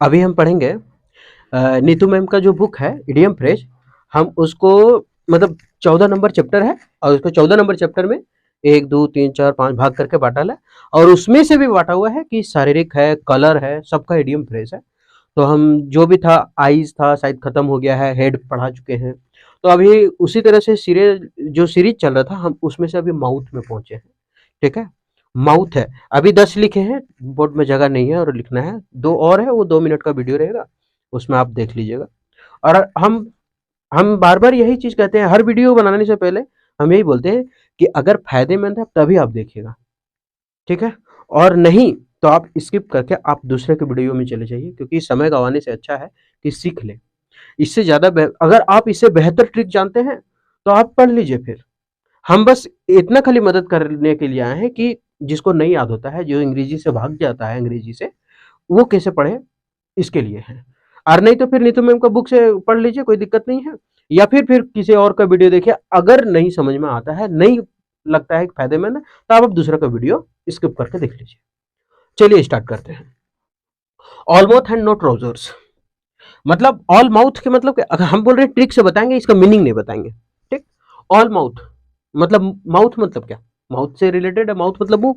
अभी हम पढ़ेंगे नीतू मैम का जो बुक है इडियम फ्रेज। हम उसको मतलब 14 नंबर चैप्टर है और उसको 14 नंबर चैप्टर में 1 2 3 4 5 भाग करके बांटा है और उसमें से भी बांटा हुआ है कि शारीरिक है, कलर है, सबका इडियम फ्रेज है। तो हम जो भी था, आईज था शायद खत्म हो गया है, हेड पढ़ा चुके हैं। तो अभी उसी तरह से सीरीज चल रहा था, हम उसमें से अभी माउथ में पहुंचे हैं। ठीक है, माउथ है। अभी 10 लिखे हैं, बोर्ड में जगह नहीं है और लिखना है। 2 और है, वो 2 मिनट का वीडियो रहेगा, उसमें आप देख लीजिएगा। और हम बार-बार यही चीज़ कहते हैं, हर वीडियो बनाने से पहले हम यही बोलते हैं कि अगर फ़ायदेमंद है तभी आप देखिएगा, ठीक है? और नहीं तो आप स्किप करके आप दूसरे के वीडियो में चले जाइए, क्योंकि समय गँवाने से अच्छा है कि सीख लें। इससे ज़्यादा बे अगर आप इससे बेहतर ट्रिक जानते हैं, तो आप पढ़ लीजिए फिर। हम बस इतना खाली मदद करने के लिए आए हैं कि जिसको नहीं याद होता है, जो अंग्रेजी से भाग जाता है अंग्रेजी से, वो कैसे पढ़े, इसके लिए है। और नहीं तो फिर नीतू मैम का बुक से पढ़ लीजिए, कोई दिक्कत नहीं है। या फिर किसी और का वीडियो देखिए, अगर नहीं समझ में आता है, नहीं लगता है फायदेमंद है, तो आप दूसरा का वीडियो स्किप करके देख लीजिए। चलिए स्टार्ट करते हैं। All mouth and no trousers. मतलब ऑल माउथ के मतलब अगर हम बोल रहे हैं ट्रिक से बताएंगे, इसका मीनिंग नहीं बताएंगे। ठीक। ऑल माउथ मतलब माउथ मतलब क्या, माउथ से रिलेटेड है, माउथ मतलब मुंह।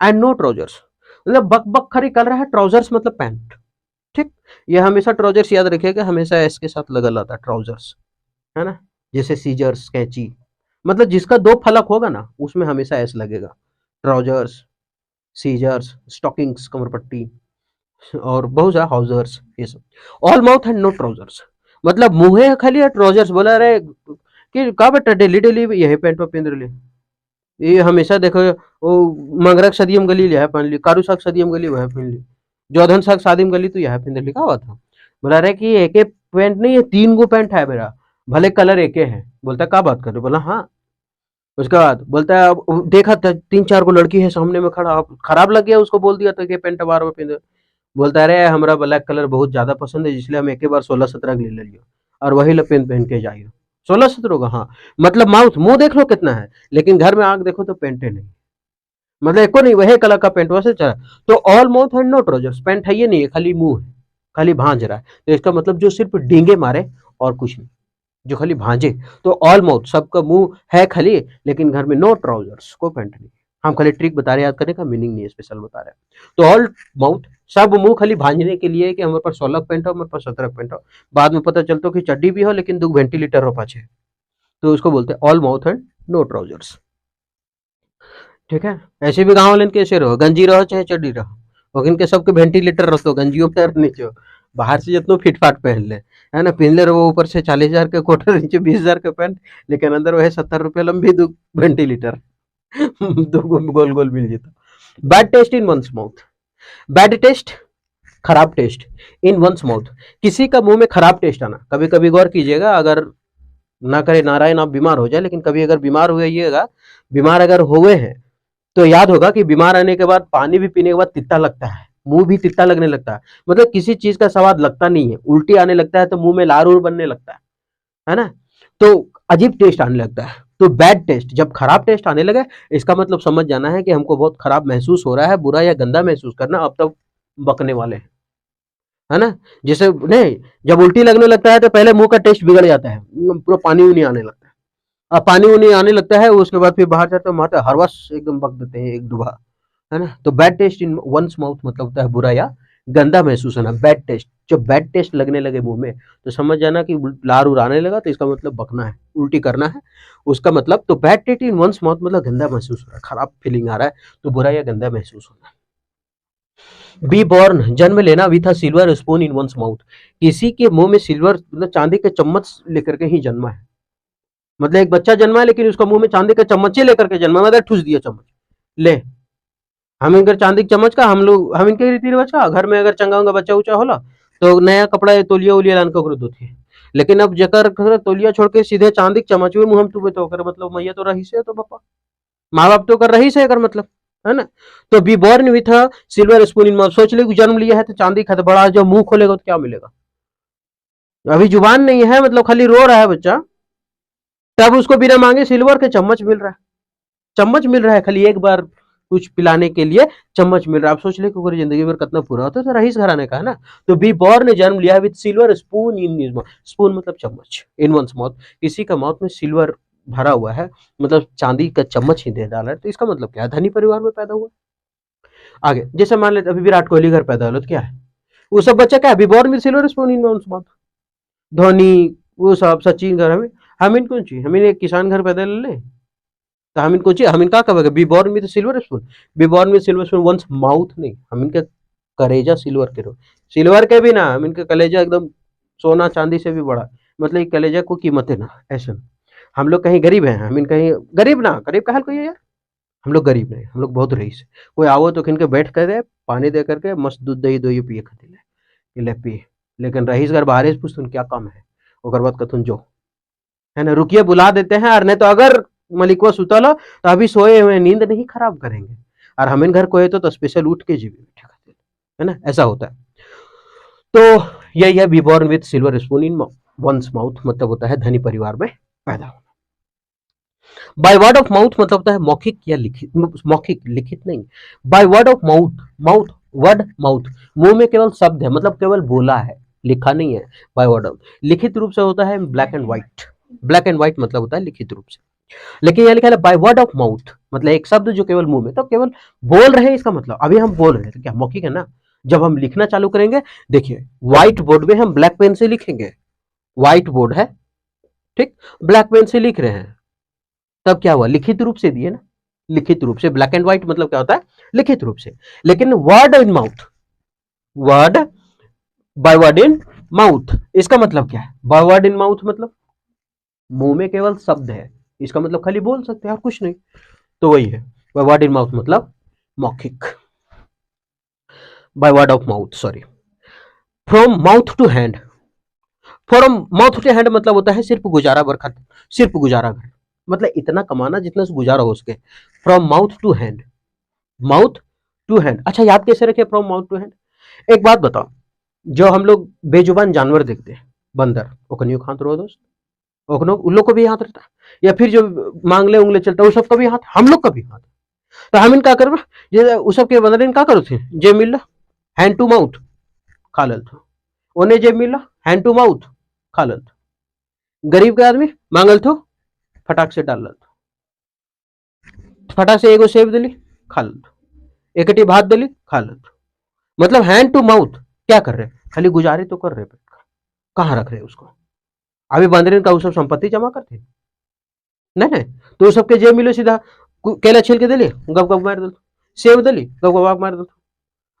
एंड नो ट्राउजर्स मतलब बक बक खरी कर रहा है, ट्राउजर्स मतलब पैंट। ठीक। ये हमेशा ट्राउजर्स याद रखिएगा, हमेशा एस के साथ लगा आता है ट्राउजर्स, है ना। जैसे सीजर्स, कैंची, मतलब जिसका 2 फलक होगा ना उसमें हमेशा एस लगेगा। ट्राउजर्स, सीजर्स, स्टॉकिंग्स कमर पट्टी, और बहुत सारा हाउजर्स, ये सब। All mouth and no trousers मतलब मुंह है खाली है, ट्राउजर्स बोला रहे कि का बेटा डेली डेली यही पैंट पहन रहे। ये हमेशा देखो, वो मंगरक सदियम गली यह पहन ली, कारू साग सदियम गली वह पहन ली, जोधन साग शादी में गली तो यह पहन लिखा हुआ था। बोला रहे कि एक एक पैंट नहीं है, 3 गो पैंट है मेरा, भले कलर एक है। बोलता क्या बात कर रहे हो? बोला हाँ। उसके बाद बोलता है अब देखा था 3 4 को लड़की है सामने में खड़ा, अब खराब लग गया उसको, बोल दिया था कि पैंट बार बार पहन। बोलता है अरे हमारा ब्लैक कलर बहुत ज्यादा पसंद है, इसलिए हम एक ही बार 16 17 ले ले लियो और वही पेन पहन के जाइए। 16 17 का, हाँ। मतलब माउथ मुंह देख लो कितना है, लेकिन घर में आंख देखो तो पेंटे नहीं, मतलब एको नहीं, वही कलर का पेंट वैसे चला। तो all mouth and no trousers, pant है ये नहीं है, खाली मुंह है, खाली भांज रहा है। तो इसका मतलब जो सिर्फ डींगे मारे और कुछ नहीं, जो खाली भांजे। तो ऑल माउथ सबका मुंह है खाली, लेकिन घर में नो ट्राउजर्स, कोई पैंट नहीं। हम खाली ट्रिक बता रहे, याद करने का मीनिंग नहीं है, स्पेशल बता रहे हैं। तो ऑल माउथ सब मुंह खाली भांजने के लिए कि हमारे पास 16 पेंट हो, हमारे पास 17 पेंट हो। बाद में पता चलता हो कि चड्डी भी हो लेकिन 2 वेंटिलेटर हो पाछे, तो उसको बोलते हैं all mouth and no trousers. ठीक है। ऐसे भी गाँव वाले कैसे रहो, गंजी रहो चाहे चड्डी रहो, लेकिन के सबके वेंटिलेटर रखो, गंजियों में और नीचे बाहर से जितना फिट फाट पहन ले, है ना, पहन ले रहो ऊपर से 40,000 के कोटर, नीचे 20,000 के पैंट, लेकिन अंदर वह 70 रुपये लंबी 2 वेंटिलेटर। 2 गोल गोल मिल जाता। बैड टेस्ट इन वंस माउथ। बैड टेस्ट, खराब टेस्ट इन वंस माउथ, किसी का मुंह में खराब टेस्ट आना। कभी कभी गौर कीजिएगा, अगर ना करे नारायण आप बीमार हो जाए, लेकिन कभी अगर बीमार हुएगा, बीमार अगर हुए हैं तो याद होगा कि बीमार आने के बाद पानी भी पीने के बाद तित्ता लगता है, मुंह भी तित्ता लगने लगता है, मतलब किसी चीज का स्वाद लगता नहीं है, उल्टी आने लगता है तो मुंह में लार उर बनने लगता है ना। तो अजीब टेस्ट आने लगता है। तो बैड टेस्ट, जब खराब टेस्ट आने लगे, इसका मतलब समझ जाना है कि हमको बहुत खराब महसूस हो रहा है, बुरा या गंदा महसूस करना, अब तक बकने वाले हैं, है ना। जैसे नहीं, जब उल्टी लगने लगता है तो पहले मुंह का टेस्ट बिगड़ जाता है, पूरा पानी उनी आने लगता है। अब पानी उनी आने लगता है, उसके बाद फिर बाहर जाते हैं, माता हरवस एकदम बक देते हैं एक दुबा, है ना। तो बैड टेस्ट इन वंस माउथ मतलब होता है बुरा या गंदा महसूस होना, बैड टेस्ट। जब बैड टेस्ट लगने लगे मुंह में, तो समझ जाना कि लार उड़ाने लगा, तो इसका मतलब बकना है, उल्टी करना है उसका मतलब। तो बैड टेस्ट इन वंस माउथ मतलब गंदा महसूस हो रहा है, खराब फीलिंग आ रहा है, तो बुरा या गंदा महसूस होना। बी बॉर्न, जन्म लेना with a silver spoon in one's mouth, किसी के मुंह में सिल्वर मतलब चांदी के चम्मच लेकर के ही जन्मा है। मतलब एक बच्चा जन्मा है लेकिन उसका मुंह में चांदी का चम्मच ही लेकर के जन्मा, मतलब ठूस दिया चम्मच ले। हम इनकर चांदी के चम्मच का, हम लोग हम इनके रीति रिवाज का, घर में अगर चंगा उंगा बच्चा उच्चा होला तो नया कपड़ा तोलिया उलिया लान के धोती है। लेकिन अब जकर तोलिया छोड़ के सीधे चांदी के चम्मच में मुंह हम टूबे, तो कर मतलब मैया तो रही से, तो पापा माँ बाप तो कर रही से कर मतलब, है ना। तो B born with a silver spoon in mouth, सोच ले जन्म लिया है तो चांदी खाता, बड़ा जब मुंह खोलेगा तो क्या मिलेगा। अभी जुबान नहीं है, मतलब खाली रो रहा है बच्चा, तब उसको बिना मांगे सिल्वर के चम्मच मिल रहा है, चम्मच मिल रहा है खाली एक बार कुछ पिलाने के लिए चम्मच मिल रहा है। आप सोच ले कि पूरी जिंदगी भर कितना पूरा होता है, तो रईस घराने का है ना। तो बी बॉर्न ने जन्म लिया with silver spoon in his mouth, spoon मतलब चम्मच, इन वंस माउथ, किसी का माउथ में सिल्वर भरा हुआ है, मतलब चांदी का चम्मच ही दे डाला है, तो इसका मतलब क्या है, धनी परिवार में पैदा हुआ। आगे जैसे मान लेते अभी विराट कोहली घर पैदा हुआ तो क्या है, वो सब बच्चा क्या है, be born with silver spoon in one's mouth. Dhoni वो सब सचिन घर, हम इनको चाहिए, हम एक किसान घर पैदा ले, तो हम इनको चाहिए, हम इनका कहेगा be born with silver spoon, be born with silver spoon one's mouth नहीं, हम इनके कलेजा सिल्वर के रो, सिल्वर के भी ना, हम इनके कलेजा एकदम सोना चांदी से भी बड़ा, मतलब ये कलेजा को कीमत है ना, ऐसा। हम लोग कहीं गरीब हैं, हम इन कहीं गरीब ना, गरीब का हाल कोई है यार, हम लोग गरीब नहीं, हम लोग बहुत रईस है। कोई आवो तो खिन के बैठ कर दे, पानी दे करके मस्त दूध दही दो पिए खाते ले पिए, लेकिन रईस घर बाहर पूछ तुम क्या काम है, ओकर बाद कथुन जो है ना, रुकिए बुला देते हैं, और नहीं तो अगर मलिकवा सुतल हो तो अभी सोए हुए, नींद नहीं खराब करेंगे, और हम इन घर को है तो स्पेशल उठ के जीवे बैठे खाते, है ना, ऐसा होता है। तो यही है be born with silver spoon in one's mouth, मतलब होता है धनी परिवार में पैदा होना। बाय वर्ड ऑफ माउथ मतलब होता है मौखिक या लिखित, मौखिक लिखित नहीं, bye word of mouth, mouth word mouth, मुंह में केवल शब्द है, मतलब केवल बोला है, लिखा नहीं है। बाय वर्ड ऑफ, लिखित रूप से होता है black and white, black and white मतलब होता है लिखित रूप से। लेकिन यह लिखा है बाय वर्ड ऑफ माउथ, मतलब एक शब्द जो केवल मुंह में, तो केवल बोल रहे हैं, इसका मतलब अभी हम बोल रहे हैं तो क्या मौखिक है ना। जब हम लिखना चालू करेंगे, देखिए व्हाइट बोर्ड में हम ब्लैक पेन से लिखेंगे, व्हाइट बोर्ड है ठीक, ब्लैक पेन से लिख रहे हैं, तब क्या हुआ, लिखित रूप से दिए ना, लिखित रूप से, ब्लैक एंड व्हाइट मतलब क्या होता है, लिखित रूप से। लेकिन word in mouth, word by word in mouth, इसका मतलब क्या है, बाय वर्ड इन माउथ मतलब मुंह में केवल शब्द है, इसका मतलब खाली बोल सकते हैं और कुछ नहीं, तो वही है बाय वर्ड इन माउथ मतलब मौखिक, by word of mouth, sorry. From mouth to hand, from mouth to hand मतलब होता है सिर्फ गुजारा भर खाते, सिर्फ गुजारा भर, मतलब इतना कमाना जितना से गुजारा हो सके। From mouth to hand, mouth to hand, अच्छा याद कैसे रखे फ्रॉम माउथ टू हैंड। एक बात बताओ, जो हम लोग बेजुबान जानवर देखते हैं, बंदर, ओकनियो हाथ रो दोस्त, ओकनो उन लोग को भी हाथ रहता है, या फिर जो मांगले उंगले चलता है वो सब का भी हाथ, हम लोग का भी हाथ, तो हम इनका करबा, ये वो सब के बंदर इन का करो थे, जे मिल हैंड टू माउथ खा लल थो, ओने जे मिल हैंड टू माउथ खा लल थो, गरीब के आदमी मांगल थो फटाक से डाल लल थो, फटाक से एगो सेब दिली खा लल थो, एकटी भात दिली खा लल थो, मतलब हैंड टू माउथ क्या कर रहे, खाली गुजारे तो कर रहे, कहाँ रख रहे उसको, अभी बंदरीन का वो सब संपत्ति जमा करते नहीं नहीं, तो सबके जेब मिलो सीधा, केला छिल के दिली गप गप मार दल, सेब दिली गप गप मार दल,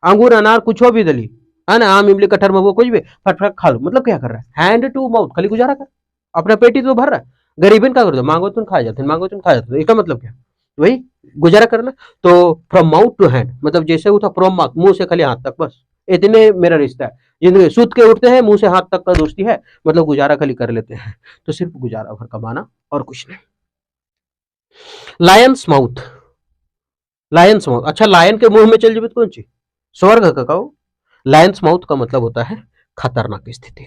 अंगूर अनार कुछ भी दिली, है ना, आम इमली कटहर महुआ कुछ भी फट फट खा लो, मतलब क्या कर रहा है, हैंड टू माउथ, खाली गुजारा कर, अपना पेटी तो भर रहा है, गरीबन का कर दो, मांगो तुम खा जाते, मांगो तुम खा जाते, इसका मतलब क्या, वही गुजारा करना। तो फ्रॉम माउथ टू हैंड मतलब जैसे उठा फ्रॉम माउथ, मुंह से खाली हाथ तक, बस इतने मेरा रिश्ता है, जिंदगी सुत के उठते हैं मुंह से हाथ तक का दोस्ती है, मतलब गुजारा खाली कर लेते हैं, तो सिर्फ गुजारा भर कमाना और कुछ नहीं। लायंस माउथ, लायंस माउथ, अच्छा लायन के मुंह में चल जाए तो कौन सी, स्वर्ग का कहो। लायंस माउथ का मतलब होता है खतरनाक स्थिति,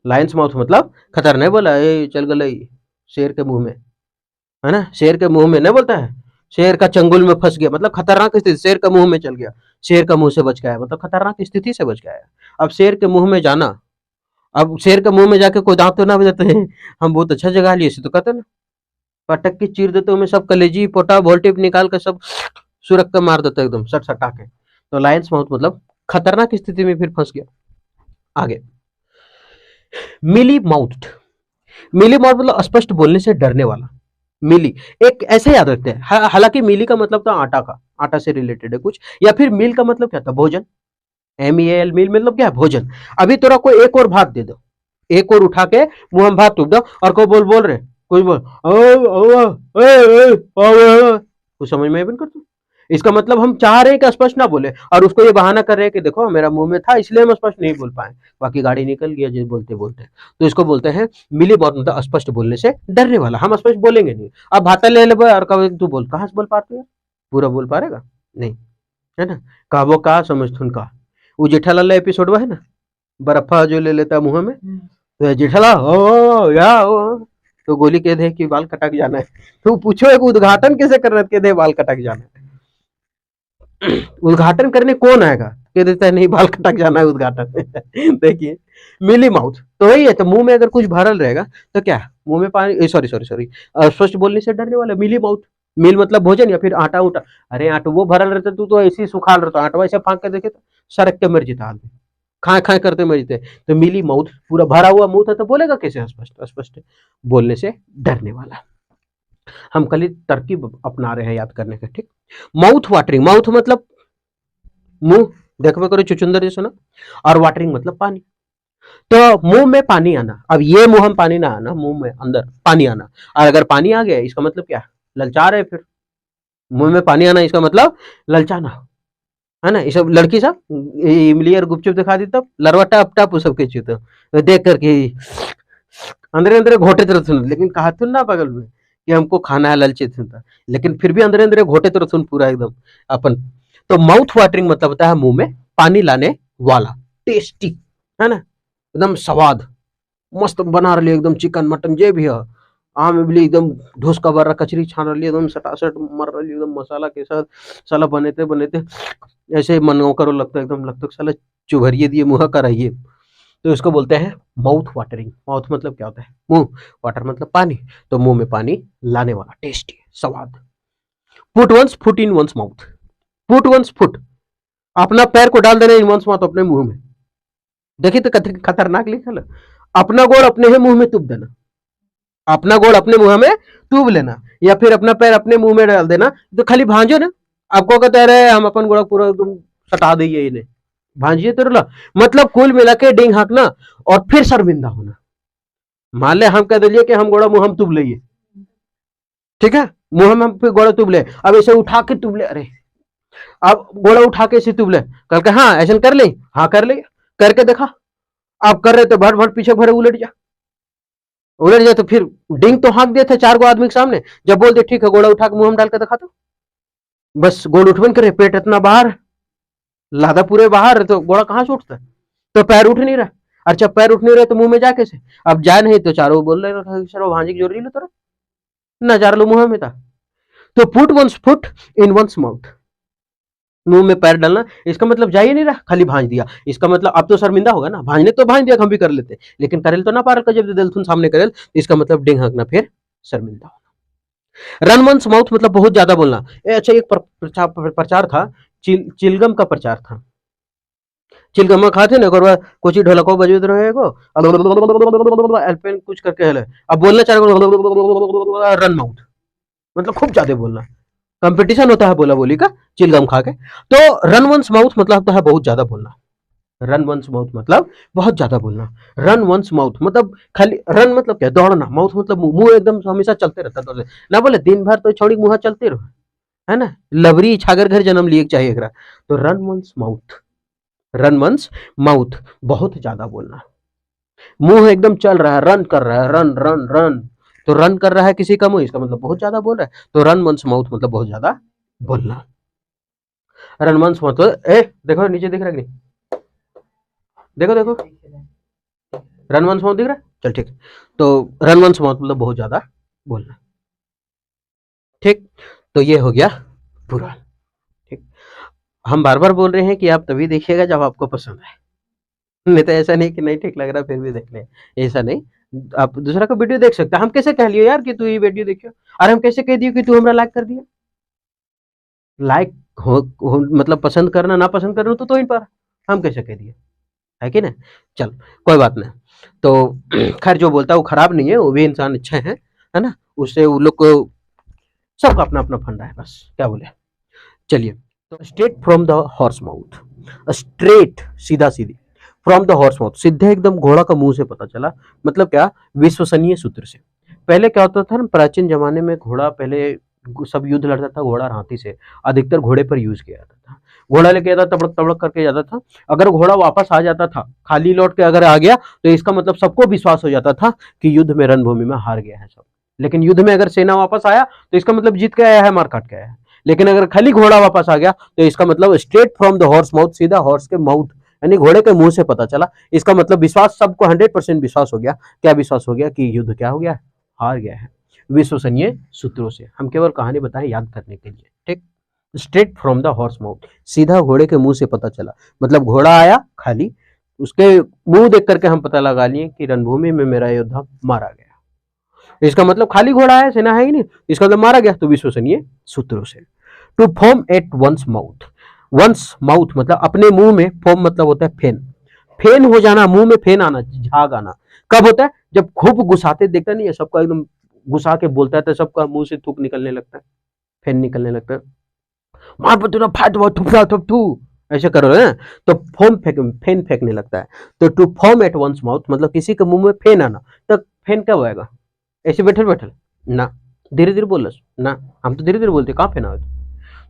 लायंस माउथ मतलब खतर नहीं बोला ए चल गई शेर के मुंह में, है ना, शेर के मुंह में नहीं बोलता है, शेर का चंगुल में फंस गया मतलब खतरनाक स्थिति, शेर का मुंह में चल गया, शेर का मुंह से बच गया मतलब खतरनाक स्थिति से बच गया। अब शेर के मुंह में जाना, अब शेर के मुंह में जाके कोई दांत तो ना बजाते हैं, हम बहुत अच्छा जगह लिए तो कहते ना, पटक के चीर देते में सब कलेजी पोटा वोल्टिप निकाल कर सब सुरख कर मार देते एकदम सट सटा के, तो लायंस माउथ मतलब खतरनाक स्थिति में फिर फंस गया। आगे मिली माउथ, मिली माउथ मतलब स्पष्ट बोलने से डरने वाला, मिली एक ऐसे याद रखते हैं, हालांकि मिली का मतलब था आटा का, आटा से रिलेटेड है कुछ, या फिर मील का मतलब क्या था, भोजन, MEAL मील मतलब क्या है, भोजन। अभी तोरा को एक और भात दे दो, एक और उठा के मुंह में भात टूट दो, और को बोल बोल रहे कुछ बोल कुछ समझ में बन करते, इसका मतलब हम चाह रहे हैं कि स्पष्ट ना बोले, और उसको ये बहाना कर रहे हैं कि देखो मेरा मुंह में था इसलिए हम स्पष्ट नहीं बोल पाए, बाकी गाड़ी निकल गया जो बोलते बोलते, तो इसको बोलते हैं मिली बात, मतलब स्पष्ट बोलने से डरने वाला, हम स्पष्ट बोलेंगे नहीं, अब भाता ले ले और कभी तू बोल, कहाँ से बोल पाते हैं, पूरा बोल पाएगा नहीं, है ना, कहबो का समझ थुन का, वो जेठालाल एपिसोड है ना, बर्फा जो ले लेता मुंह में, तो जेठालाल ओ या ओ, तो गोली कह दे कि बाल कटक जाना है, तो पूछो एक उद्घाटन कैसे कर रहे थे, दे बाल कटक जाना है, उद्घाटन करने कौन आएगा? कह देता है नहीं बाल कटक जाना है उद्घाटन। देखिए मिली माउथ तो वही है, तो मुंह में अगर कुछ भरल रहेगा तो क्या मुंह में पानी, सॉरी सॉरी सॉरी, स्पष्ट बोलने से डरने वाला, मिली माउथ। मिल मतलब भोजन या फिर आटा उटा। अरे आटा वो भरल रहता, तू तो ऐसे ही सुखाल रहता, आटा ऐसे फाँक के देखे तो सड़क के मर जीता आदमी, खाए खाए करते मर जीते। तो मिली माउथ, पूरा भरा हुआ मुंह था तो बोलेगा कैसे स्पष्ट? स्पष्ट बोलने से डरने वाला। हम कल तरकीब अपना रहे हैं याद करने का, ठीक। माउथ वाटरिंग, माउथ मतलब मुंह, देखो करो चुचुंदर जैसे ना, और वाटरिंग मतलब पानी। तो मुंह में पानी आना, अब ये मुंह हम पानी ना आना, मुंह में अंदर पानी आना, और अगर पानी आ गया इसका मतलब क्या? ललचा रहे, फिर मुंह में पानी आना इसका मतलब ललचाना है ना। ये सब लड़की सब इमली और गुपचुप दिखा दी तब लरवा टप टप वो सब के चूत देख करके अंदर अंदर घोटे तरह सुन, लेकिन कहा तुम ना बगल में कि हमको खाना है, ललचित था, लेकिन फिर भी अंदर अंदर घोटे तरह सुन पूरा एकदम अपन। तो माउथ वाटरिंग मतलब होता है मुंह में पानी लाने वाला, टेस्टी है ना, एकदम स्वाद मस्त बना रही एकदम, चिकन मटन जे भी है, आम इमली एकदम ढूस का बर्रा कचरी छान रही एकदम सटासट मर रही एकदम मसाला के साथ, साला बनेते बनेते ऐसे मन करो लगता है एकदम, लगता है साला चुभरिए दिए मुँह का रहिए। तो इसको बोलते हैं माउथ वाटरिंग। माउथ मतलब क्या होता है? मुंह, वाटर मतलब पानी, तो मुंह में पानी लाने वाला, टेस्टी स्वाद। Put one's foot in one's mouth, put one's foot, अपना पैर को डाल देना इन वंस माउथ, अपने मुंह में। देखिए तो खतरनाक लिखा है, अपना गोड़ अपने ही मुंह में तुप देना, अपना गोड़ अपने मुंह में तुब लेना, या फिर अपना पैर अपने मुंह में डाल देना, तो खाली भांजो ना। आपको कहते रहे हम अपन गोड़ा पूरा एकदम सटा दिए इन्हें, भांजिए तो रला, मतलब कुल मिला के डिंग हाँकना और फिर शर्मिंदा होना। मान ले हम कह दिलिए कि हम गोड़ा मुंह हम तुब लिए, ठीक है, मुंह में हम फिर गोड़ा तुब ले, अब ऐसे उठा के तुब ले, अरे अब गोड़ा उठा के ऐसे तुब ले, कल के हाँ ऐसा कर ले, हाँ कर ले, करके देखा, आप कर रहे तो भर भर पीछे भरे उलट जा, उलट जाए तो फिर डिंग तो हाँक दिए थे 4 गो आदमी के सामने, जब बोल दे ठीक है गोड़ा उठा के मुंह में डाल के दिखा दो, बस गोड़ उठबन करे, पेट इतना बाहर, लादा पूरे बाहर, तो गोड़ा कहाँ से उठता है? तो पैर उठ नहीं रहा, अच्छा पैर उठ नहीं रहे तो मुंह में जा कैसे? अब जा नहीं तो चारों बोल रहे सर भांजी की जोरी लो तोरा, ना जा लो मुंह में था। तो put one's foot in one's mouth, मुंह में पैर डालना, इसका मतलब जा ही नहीं रहा, खाली भांज दिया, इसका मतलब अब तो शर्मिंदा होगा ना, भांजने तो भांज दिया हम भी कर लेते, लेकिन करेल तो ना पारल का जब दिलथुन सामने करेल, तो इसका मतलब डिंग हाँकना, फिर शर्मिंदा होना। रन वंस माउथ मतलब बहुत ज्यादा बोलना। अच्छा एक प्रचार था, चिलगम का प्रचार था, चिलगम खाते ना, कोची ढोलको बजत रहेगो, एल्पेन कुछ करके है, अब बोलना चाह रन माउथ, मतलब खूब ज्यादा बोलना, कंपटीशन होता है बोला बोली का चिलगम खा के। तो रन वंस माउथ मतलब होता है बहुत ज्यादा बोलना, रन वंस माउथ मतलब बहुत ज्यादा बोलना, रन वंस माउथ मतलब खाली, रन मतलब क्या दौड़ना, माउथ मतलब मुंह, मुंह एकदम हमेशा चलते रहता दौड़े ना, बोले दिन भर तो छोड़ी मुंह चलते रहो, है ना, लवरी छागर घर जन्म लिए चाहिए एकरा। तो run one's mouth, run one's mouth बहुत ज्यादा बोलना, मुंह एकदम चल रहा है, रन कर रहा है, रन रन रन, तो रन कर रहा है किसी का मुंह, इसका मतलब बहुत ज्यादा बोल रहा है, तो रन वंस माउथ मतलब बहुत ज्यादा बोलना। रन वंस मतलब ए देखो नीचे दिख रहा है कि नहीं, देखो देखो रन वंस माउथ दिख रहा है, चल ठीक, तो रन वंस माउथ मतलब बहुत ज्यादा बोलना, ठीक। तो ये हो गया पूरा, ठीक। हम बार बार बोल रहे हैं कि आप तभी देखिएगा जब आपको पसंद आए, नहीं तो ऐसा नहीं कि नहीं ठीक लग रहा फिर भी देख ले, ऐसा नहीं। आप दूसरा का वीडियो देख सकते हैं, हम कैसे कह लियो यार कि तू ये वीडियो देखियो, और हम कैसे कह दियो कि तू हमरा लाइक कर दिया, लाइक हो मतलब पसंद करना ना पसंद करना तो इन पर हम कैसे कह दिए, है कि ना। चल कोई बात नहीं, तो खैर जो बोलता है वो खराब नहीं है, वो भी इंसान अच्छा है ना, उससे वो लोग को सबका अपना अपना फंडा है, बस क्या बोले। चलिए, तो straight from the horse mouth, straight सीधा सीधी, फ्रॉम द हॉर्स माउथ सीधे एकदम घोड़ा का मुंह से पता चला, मतलब क्या, विश्वसनीय सूत्र से। पहले क्या होता था ना, प्राचीन जमाने में घोड़ा पहले सब युद्ध लड़ता था घोड़ा और हाथी से, अधिकतर घोड़े पर यूज किया जाता था, घोड़ा लेके जाता तबड़क तबड़क करके जाता था, अगर घोड़ा वापस आ जाता था खाली लौट के अगर आ गया तो इसका मतलब सबको विश्वास हो जाता था कि युद्ध में रणभूमि में हार गया है सब, लेकिन युद्ध में अगर सेना वापस आया तो इसका मतलब जीत के आया है, मार काट के आया है, लेकिन अगर खाली घोड़ा वापस आ गया तो इसका मतलब straight from the horse mouth, सीधा हॉर्स के माउथ यानी घोड़े के मुंह से पता चला, इसका मतलब विश्वास सबको 100% विश्वास हो गया, क्या विश्वास हो गया कि युद्ध क्या हो गया, हार गया है, विश्वसनीय सूत्रों से। हम केवल कहानी बताएं याद करने के लिए, ठीक। Straight from the horse mouth, सीधा घोड़े के मुंह से पता चला, मतलब घोड़ा आया खाली, उसके मुंह देख करके हम पता लगा लिए कि रणभूमि में मेरा योद्धा मारा गया। इसका मतलब खाली घोड़ा है, सेना है ही नहीं, इसका मतलब मारा गया, तो विश्वसनीय सूत्रों से। To form at one's mouth, one's mouth मतलब अपने मुंह में, फॉर्म मतलब होता है फेन, फेन हो जाना, मुंह में फेन आना, झाग आना। कब होता है? जब खूब गुस्साते देखता नहीं है, सबका एकदम गुस्सा के बोलता है तो सबका मुंह से थूक निकलने लगता है, फेन निकलने लगता है, मार पर तुरा फाट वो थुपरा थुप थू, ऐसे करो ना, तो फोम फेंक, फेन फेंकने लगता है। तो to form at one's mouth मतलब किसी के मुंह में फेन आना। तो फेन कब आएगा? ऐसे बैठल बैठल ना, धीरे धीरे बोल ना, हम तो धीरे धीरे बोलते, कहाँ फेन आए?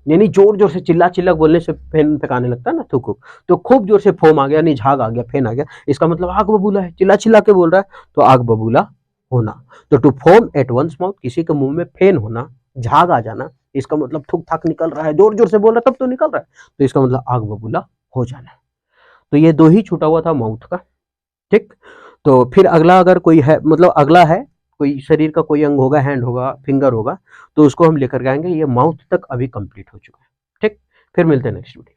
यानी जोर जोर से चिल्ला चिल्ला बोलने से फेन फेंकाने लगता है ना, थूक। तो खूब जोर से फोम आ गया, नहीं झाग आ गया, फेन आ गया, इसका मतलब आग बबूला है, चिल्ला चिल्ला के बोल रहा है, तो आग बबूला होना। तो to foam at one's mouth किसी के मुंह में फेन होना, झाग आ जाना, इसका मतलब थूक थाक निकल रहा है, जोर जोर से बोल रहा है तब तो निकल रहा है, तो इसका मतलब आग बबूला हो जाना। तो ये दो ही छूटा हुआ था माउथ का। ठीक, तो फिर अगला अगर कोई है, मतलब अगला है कोई शरीर का कोई अंग होगा, हैंड होगा, फिंगर होगा, तो उसको हम लेकर के आएंगे। ये माउथ तक अभी कंप्लीट हो चुका है। ठीक, फिर मिलते हैं नेक्स्ट वीडियो।